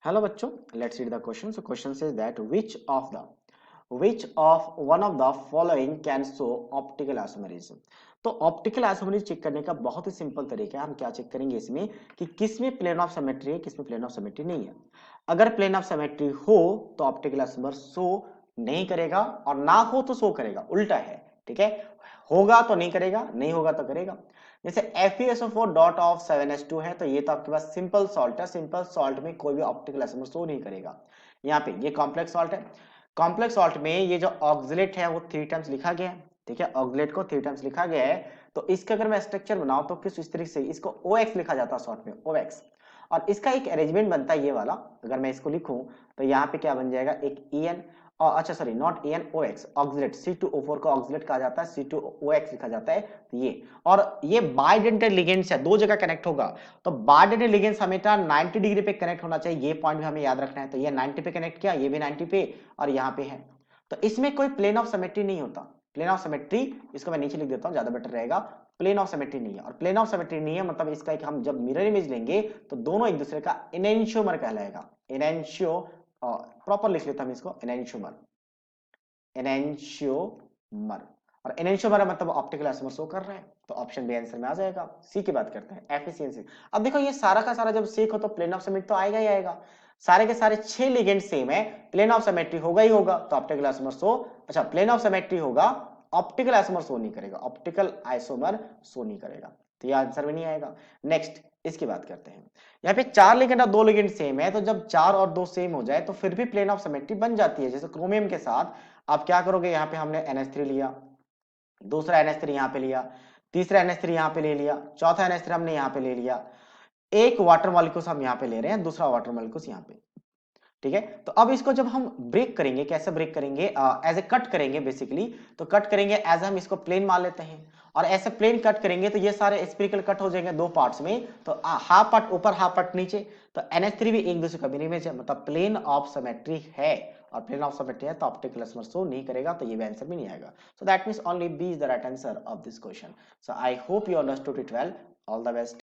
Hello बच्चों, let's read the question. So question says that which of one of the following can show optical isomerism. तो optical isomerism check करने का बहुत ही simple तरीका है। हम क्या चेक करेंगे इसमें कि किसमें प्लेन ऑफ सिमेट्री है, किसमें प्लेन ऑफ सिमेट्री नहीं है। अगर प्लेन ऑफ सिमेट्री हो तो ऑप्टिकल आइसोमर शो नहीं करेगा और ना हो तो शो करेगा, उल्टा है। ठीक है, होगा तो नहीं करेगा, नहीं होगा तो करेगा। जैसे FeSO4 डॉट ऑफ 7H2 है तो ये तो आपके पास सिंपल सॉल्ट है। सिंपल सॉल्ट में कोई भी ऑप्टिकल आइसोमर शो नहीं करेगा। यहाँ पे ये कॉम्प्लेक्स सॉल्ट है। कॉम्प्लेक्स सॉल्ट में ये जो ऑक्सलेट है वो 3 टाइम्स लिखा गया है। ठीक है, ऑक्सलेट को 3 टाइम्स लिखा गया है। तो इसका अगर मैं स्ट्रक्चर बनाऊं तो किस इस तरीके से इसको OX लिखा जाता है शॉर्ट में, OX। और इसका एक अरेंजमेंट बनता है ये वाला। अगर मैं इसको लिखूं तो यहाँ पे क्या बन जाएगा, एक EN और अच्छा sorry not EN, OX oxalate, C2O4 को ऑक्सलेट कहा जाता है, C2OX लिखा जाता है। तो ये और ये बाइडेंटल लिगेंड्स है, दो जगह कनेक्ट होगा। तो बाइडेंटल लिगेंड्स हमेशा 90 डिग्री पे कनेक्ट होना चाहिए, ये पॉइंट भी हमें याद रखना है। तो ये 90 पे कनेक्ट किया, ये भी 90 पे और यहाँ पे है। तो इसमें कोई प्लेन ऑफ सिमेट्री नहीं होता। प्लेन ऑफ सिमेट्री, इसको मैं नीचे लिख देता हूँ ज्यादा बेटर रहेगा। प्लेन ऑफ सिमेट्री नहीं है, और प्लेन ऑफ सिमेट्री नहीं है मतलब इसका एक हम जब मिरर इमेज लेंगे तो दोनों एक दूसरे का एनेंशियोमर कहलाएगा। एनेंशियो, प्रॉपर लिख लेता हूं इसको, एनेंशियोमर, एनेंशियोमर। और एनेंशियोमर मतलब ऑप्टिकल आइसोमर शो कर रहा है, तो ऑप्शन बी आंसर में आ जाएगा। सी की बात करते हैं, एफिशिएंसी। अब देखो ये सारा का सारा जब सेक हो तो प्लेन ऑफ सिमेट्री तो आएगा ही आएगा। सारे के सारे 6 लिगेंड सेम है, प्लेन ऑफ सिमेट्री होगा ही होगा, तो ऑप्टिकल आइसोमर शो, अच्छा प्लेन ऑफ सिमेट्री होगा, ऑप्टिकल आइसोमर शो नहीं करेगा, ऑप्टिकल आइसोमर शो नहीं करेगा। तो ये आंसर में नहीं आएगा। नेक्स्ट इसकी बात करते हैं। यहाँ पे 4 लिगेंड और 2 लिगेंड सेम है, तो जब 4 और 2 सेम हो जाए तो फिर भी प्लेन ऑफ सिमेट्री बन जाती है। जैसे क्रोमियम के साथ आप क्या करोगे, यहाँ पे हमने NH3 लिया, दूसरा NH3 यहाँ पे लिया, तीसरा NH3 यहाँ पे ले लिया, चौथा NH3 हमने यहाँ पे ले लिया, एक वाटर मॉलिक्यूल्स हम यहाँ पे ले रहे हैं, दूसरा वाटर मॉलिक्यूल्स यहाँ पे। ठीक है, तो अब इसको जब हम ब्रेक करेंगे, कैसे ब्रेक करेंगे, एज ए कट करेंगे बेसिकली। तो कट करेंगे एज हम इसको प्लेन मान लेते हैं, और ऐसे प्लेन कट करेंगे तो ये सारे स्पेरिकल कट हो जाएंगे दो पार्ट्स में। तो हाफ पार्ट ऊपर हाफ पार्ट नीचे। तो NH3 भी एक दूसरे का मिरर इमेज है, मतलब प्लेन ऑफ सिमेट्री है। और प्लेन ऑफ सिमेट्री है तो ऑप्टिकल आइसोमर शो नहीं करेगा, तो ये भी आंसर में नहीं आएगा। So that means only B is the right answer of this question. So I hope you understood it well. All the best.